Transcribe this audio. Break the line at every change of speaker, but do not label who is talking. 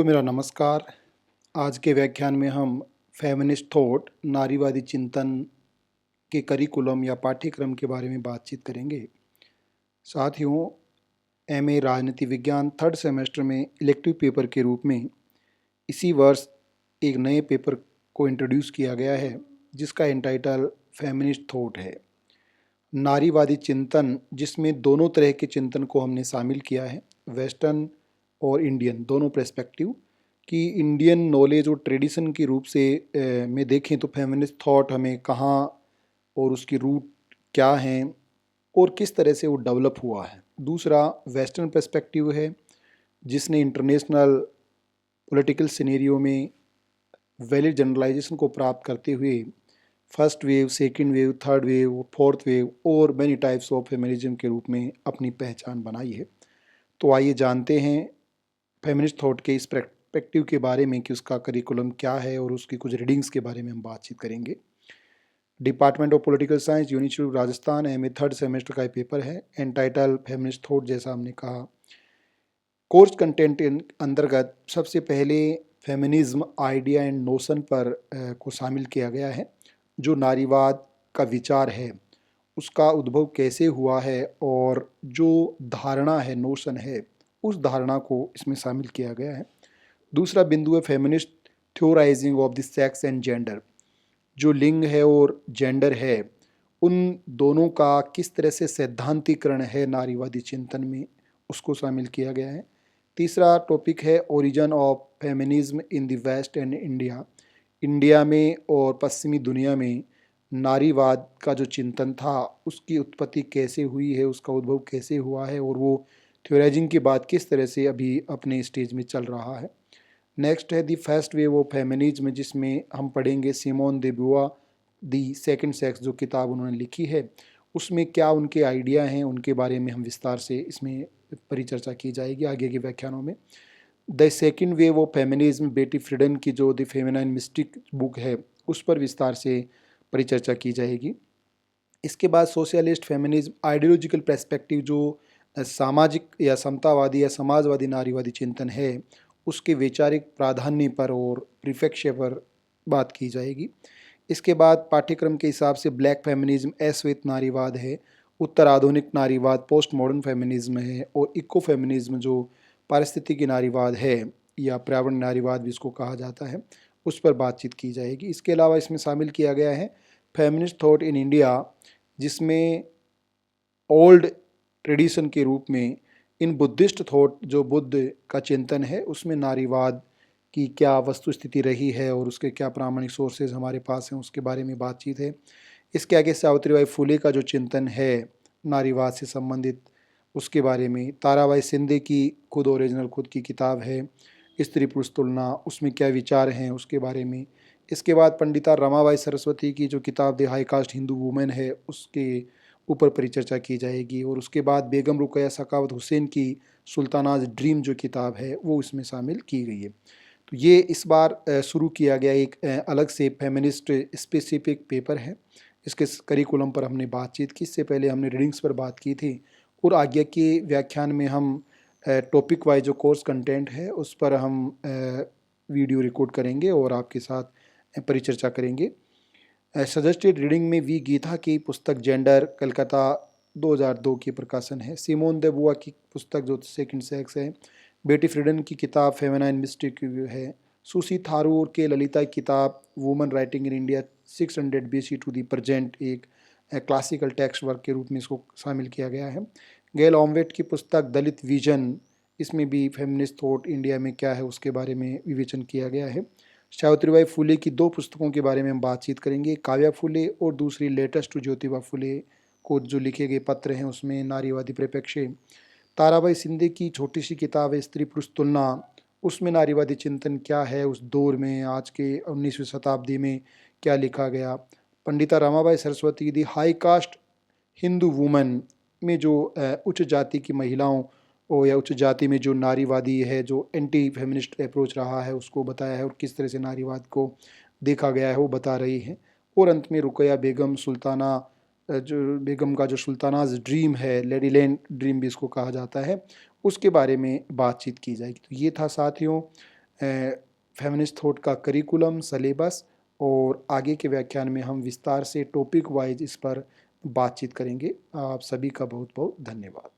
तो मेरा नमस्कार। आज के व्याख्यान में हम फेमिनिस्ट थॉट नारीवादी चिंतन के करिकुलम या पाठ्यक्रम के बारे में बातचीत करेंगे। साथियों, एमए राजनीति विज्ञान थर्ड सेमेस्टर में इलेक्टिव पेपर के रूप में इसी वर्ष एक नए पेपर को इंट्रोड्यूस किया गया है जिसका एंटाइटल फेमिनिस्ट थॉट है। नारीवादी चिंतन, जिसमें दोनों तरह के चिंतन को हमने शामिल किया है, वेस्टर्न और इंडियन दोनों पर्सपेक्टिव कि इंडियन नॉलेज और ट्रेडिशन के रूप से में देखें तो फेमिनिस्ट थॉट हमें कहाँ और उसकी रूट क्या हैं और किस तरह से वो डेवलप हुआ है। दूसरा वेस्टर्न पर्सपेक्टिव है जिसने इंटरनेशनल पॉलिटिकल सिनेरियो में वैलिड जनरलाइजेशन को प्राप्त करते हुए first wave, second wave, third wave, fourth wave और मैनी टाइप्स ऑफ फेमिनिज्म के रूप में अपनी पहचान बनाई है। तो आइए जानते हैं फेमिनिस्ट थॉट के इस पर्सपेक्टिव के बारे में कि उसका करिकुलम क्या है और उसकी कुछ रीडिंग्स के बारे में हम बातचीत करेंगे। Department of political science, university Rajasthan, MA third semester का पेपर है एंटाइटल फेमिनिस्ट थॉट। जैसा हमने कहा, कोर्स कंटेंट के अंतर्गत सबसे पहले फेमिनिज्म आइडिया एंड नोशन पर को शामिल किया गया है। जो नारीवाद का विचार है उसका उद्भव कैसे हुआ है और जो धारणा है, नोशन है, उस धारणा को इसमें शामिल किया गया है। दूसरा बिंदु है feminist theorising of the sex and gender. जो लिंग है और जेंडर है, उन दोनों का किस तरह से सैद्धांतिकरण है नारीवादी चिंतन में, उसको शामिल किया गया है। तीसरा टॉपिक है origin of feminism in the West and India. India में और पश्चिमी दुनिया में नारीवाद का जो चिंतन था उसकी उत्पत्ति कैसे हुई है, उसका उद्भव कैसे हुआ है और वो थ्योराइजिंग के बाद किस तरह से अभी अपने स्टेज में चल रहा है। नेक्स्ट है the first wave of feminism, जिसमें हम पढ़ेंगे Simone de Beauvoir the second sex, जो किताब उन्होंने लिखी है, उसमें क्या उनके आइडिया हैं, उनके बारे में हम विस्तार से इसमें परिचर्चा की जाएगी आगे के व्याख्यानों में। The second wave of feminism, बेटी फ्रीडन की जो द फेमिनाइन मिस्टिक बुक है, उस पर विस्तार से परिचर्चा की जाएगी। इसके बाद सोशलिस्ट फेमिनिज्म आइडियोलॉजिकल पर्सपेक्टिव, जो सामाजिक या समतावादी या समाजवादी नारीवादी चिंतन है, उसके वैचारिक प्राधान्य पर और परिप्रेक्ष्य पर बात की जाएगी। इसके बाद पाठ्यक्रम के हिसाब से ब्लैक फेमिनिज्म अश्वेत नारीवाद है, उत्तर आधुनिक नारीवाद पोस्ट मॉडर्न फेमिनिज्म है, और इको फेमिनिज्म जो पारिस्थितिकी नारीवाद है या पर्यावरण नारीवाद भी इसको कहा जाता है, उस पर बातचीत की जाएगी। इसके अलावा इसमें शामिल किया गया है फेमिनिस्ट थॉट इन इंडिया, जिसमें ओल्ड ट्रेडिशन के रूप में इन बुद्धिस्ट थॉट, जो बुद्ध का चिंतन है, उसमें नारीवाद की क्या वस्तु स्थिति रही है और उसके क्या प्रामाणिक सोर्सेज हमारे पास हैं, उसके बारे में बातचीत है। इसके आगे सावित्रीबाई फुले का जो चिंतन है नारीवाद से संबंधित, उसके बारे में। ताराबाई शिंदे की खुद ओरिजिनल खुद की किताब है स्त्री पुरुष तुलना, उसमें क्या विचार हैं उसके बारे में। इसके बाद पंडिता रमाबाई सरस्वती की जो किताब the high cast Hindu women है, उसके ऊपर परिचर्चा की जाएगी। और उसके बाद बेगम रुकैया सखावत हुसैन की सुल्तानाज ड्रीम जो किताब है वो इसमें शामिल की गई है। तो ये इस बार शुरू किया गया एक अलग से फेमिनिस्ट स्पेसिफिक पेपर है। इसके करिकुलम पर हमने बातचीत की, इससे पहले हमने रीडिंग्स पर बात की थी, और आगे के व्याख्यान में हम टॉपिक वाइज जो कोर्स कंटेंट है उस पर हम वीडियो रिकॉर्ड करेंगे और आपके साथ परिचर्चा करेंगे। सजेस्टेड रीडिंग में वी गीता की पुस्तक जेंडर, कलकत्ता 2002 की प्रकाशन है। सिमोन दे बुआ की पुस्तक जो सेकंड सेक्स है। बेटी फ्रीडन की किताब फेमिनाइन मिस्टिक है। सुसी थारूर के ललिता की किताब woman writing in India 600 BC to the present, एक क्लासिकल टेक्स्ट वर्क के रूप में इसको शामिल किया गया है। गेल ऑमवेट की पुस्तक दलित विजन, इसमें भी फेमिनिस्ट थॉट इंडिया में क्या है उसके बारे में विवेचन किया गया है। सावित्रीबाई फुले की दो पुस्तकों के बारे में हम बातचीत करेंगे, काव्या फुले और दूसरी लेटेस्ट टू ज्योतिबा फुले को जो लिखे गए पत्र हैं उसमें नारीवादी परिप्रेक्ष्य। ताराबाई शिंदे की छोटी सी किताब है स्त्री पुरुष तुलना, उसमें नारीवादी चिंतन क्या है उस दौर में, आज के 19वीं शताब्दी में क्या लिखा गया। पंडिता रमाबाई सरस्वती की दी हाई कास्ट हिंदू वुमन में जो उच्च जाति की महिलाओं या उच्च जाति में जो नारीवादी है, जो एंटी फेमिनिस्ट अप्रोच रहा है, उसको बताया है और किस तरह से नारीवाद को देखा गया है वो बता रही है। और अंत में रुकैया बेगम सुल्ताना, जो बेगम का जो सुल्तानाज ड्रीम है, लेडी लैंड ड्रीम भी इसको कहा जाता है, उसके बारे में बातचीत की जाएगी। तो ये था साथियों फेमिनिस्ट थॉट का करिकुलम, सलेबस और आगे के व्याख्यान में हम विस्तार से टॉपिक वाइज इस पर बातचीत करेंगे। आप सभी का बहुत बहुत धन्यवाद।